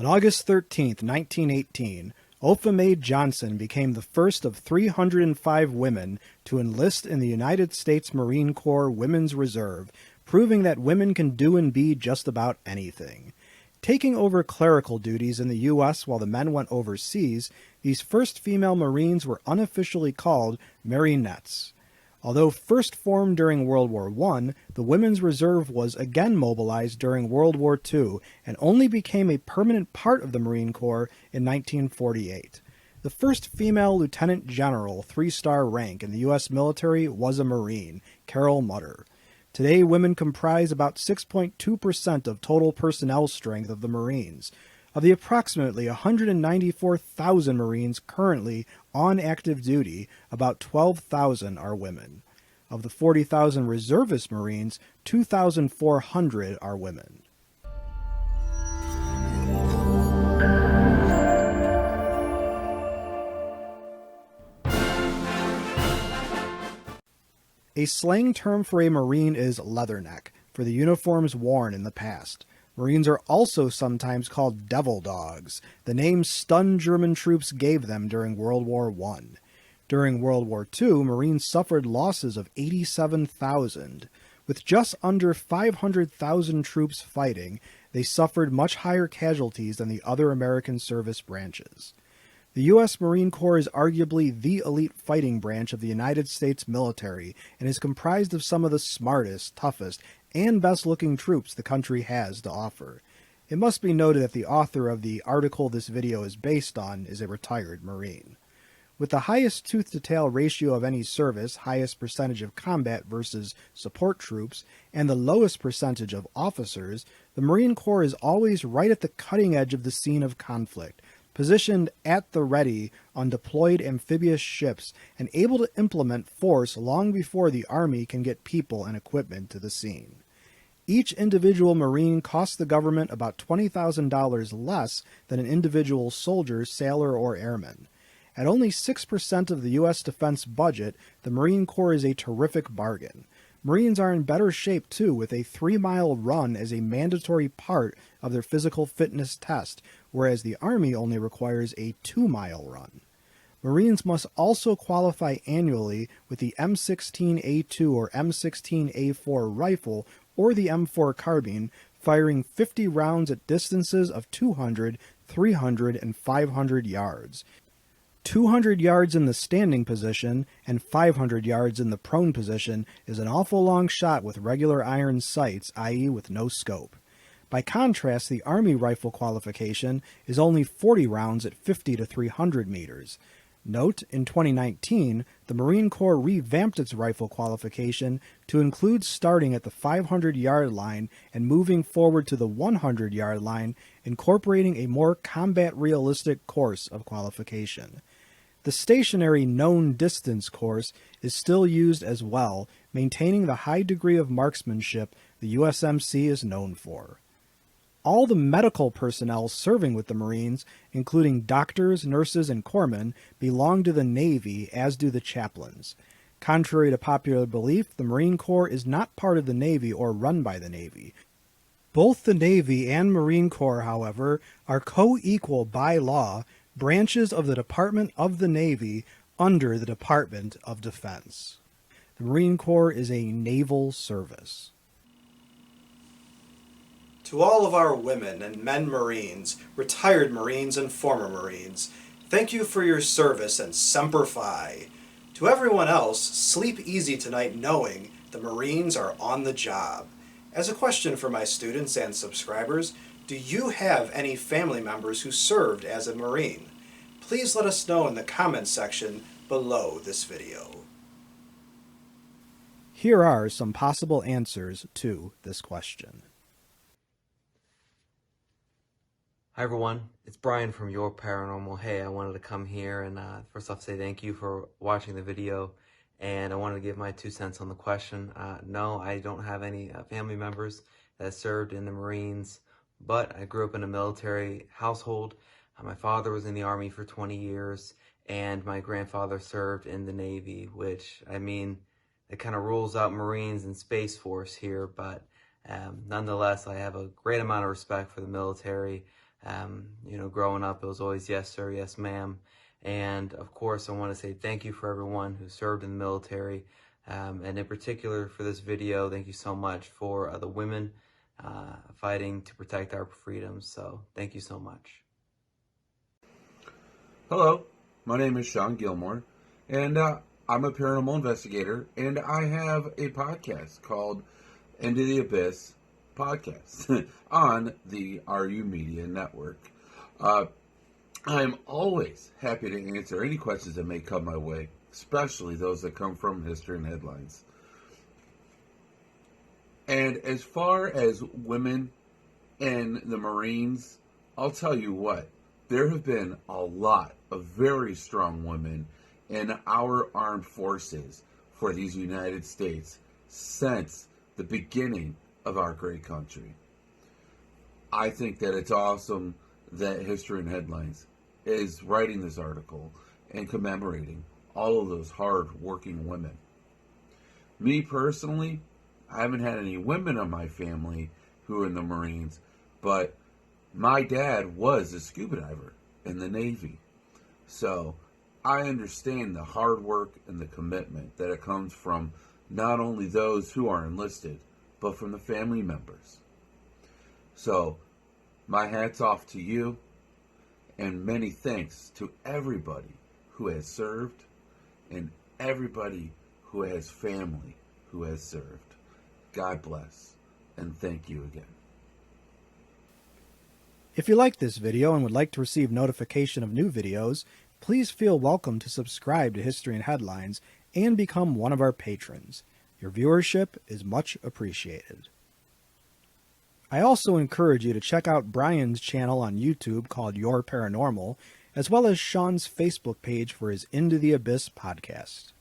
On August 13, 1918, Opha Mae Johnson became the first of 305 women to enlist in the United States Marine Corps Women's Reserve, proving that women can do and be just about anything. Taking over clerical duties in the U.S. while the men went overseas, these first female Marines were unofficially called Marinettes. Although first formed during World War I, the Women's Reserve was again mobilized during World War II and only became a permanent part of the Marine Corps in 1948. The first female lieutenant general, 3-star rank in the U.S. military, was a Marine, Carol Mutter. Today, women comprise about 6.2% of total personnel strength of the Marines. Of the approximately 194,000 Marines currently on active duty, about 12,000 are women. Of the 40,000 reservist Marines, 2,400 are women. A slang term for a Marine is leatherneck, for the uniforms worn in the past. Marines are also sometimes called devil dogs, the name stunned German troops gave them during World War I. During World War II, Marines suffered losses of 87,000. With just under 500,000 troops fighting, they suffered much higher casualties than the other American service branches. The U.S. Marine Corps is arguably the elite fighting branch of the United States military and is comprised of some of the smartest, toughest, and best-looking troops the country has to offer. It must be noted that the author of the article this video is based on is a retired Marine. With the highest tooth-to-tail ratio of any service, highest percentage of combat versus support troops, and the lowest percentage of officers, the Marine Corps is always right at the cutting edge of the scene of conflict, positioned at the ready on deployed amphibious ships and able to implement force long before the Army can get people and equipment to the scene. Each individual Marine costs the government about $20,000 less than an individual soldier, sailor, or airman. At only 6% of the U.S. defense budget, the Marine Corps is a terrific bargain. Marines are in better shape, too, with a 3-mile run as a mandatory part of their physical fitness test, whereas the Army only requires a 2-mile run. Marines must also qualify annually with the M16A2 or M16A4 rifle or the M4 carbine, firing 50 rounds at distances of 200, 300, and 500 yards. 200 yards in the standing position and 500 yards in the prone position is an awful long shot with regular iron sights, i.e. with no scope. By contrast, the Army rifle qualification is only 40 rounds at 50 to 300 meters. Note, in 2019, the Marine Corps revamped its rifle qualification to include starting at the 500-yard line and moving forward to the 100-yard line, incorporating a more combat-realistic course of qualification. The stationary known distance course is still used as well, maintaining the high degree of marksmanship the USMC is known for. All the medical personnel serving with the Marines, including doctors, nurses, and corpsmen, belong to the Navy, as do the chaplains. Contrary to popular belief, the Marine Corps is not part of the Navy or run by the Navy. Both the Navy and Marine Corps, however, are co-equal by law branches of the Department of the Navy under the Department of Defense. The Marine Corps is a naval service. To all of our women and men Marines, retired Marines and former Marines, thank you for your service and Semper Fi. To everyone else, sleep easy tonight knowing the Marines are on the job. As a question for my students and subscribers, do you have any family members who served as a Marine? Please let us know in the comments section below this video. Here are some possible answers to this question. Hi everyone, it's Brian from Your Paranormal. Hey, I wanted to come here and first off say thank you for watching the video, and I wanted to give my 2 cents on the question. No, I don't have any family members that served in the Marines, but I grew up in a military household. My father was in the Army for 20 years, and my grandfather served in the Navy, which, I mean, it kind of rules out Marines and Space Force here, but nonetheless, I have a great amount of respect for the military. Growing up, it was always yes, sir, yes, ma'am. And of course, I want to say thank you for everyone who served in the military. And in particular for this video, thank you so much for the women fighting to protect our freedoms. So thank you so much. Hello, my name is Sean Gilmore, and I'm a paranormal investigator, and I have a podcast called Into the Abyss Podcast on the RU Media Network. I'm always happy to answer any questions that may come my way, especially those that come from history and headlines. And as far as women and the Marines, I'll tell you what, there have been a lot of very strong women in our armed forces for these United States since the beginning of our great country. I think that it's awesome that History and Headlines is writing this article and commemorating all of those hard-working women. Me personally, I haven't had any women in my family who are in the Marines, but my dad was a scuba diver in the Navy. So I understand the hard work and the commitment that it comes from not only those who are enlisted, but from the family members. So my hat's off to you, and many thanks to everybody who has served and everybody who has family who has served. God bless, and thank you again. If you liked this video and would like to receive notification of new videos, please feel welcome to subscribe to History and Headlines and become one of our patrons. Your viewership is much appreciated. I also encourage you to check out Brian's channel on YouTube called Your Paranormal, as well as Sean's Facebook page for his Into the Abyss podcast.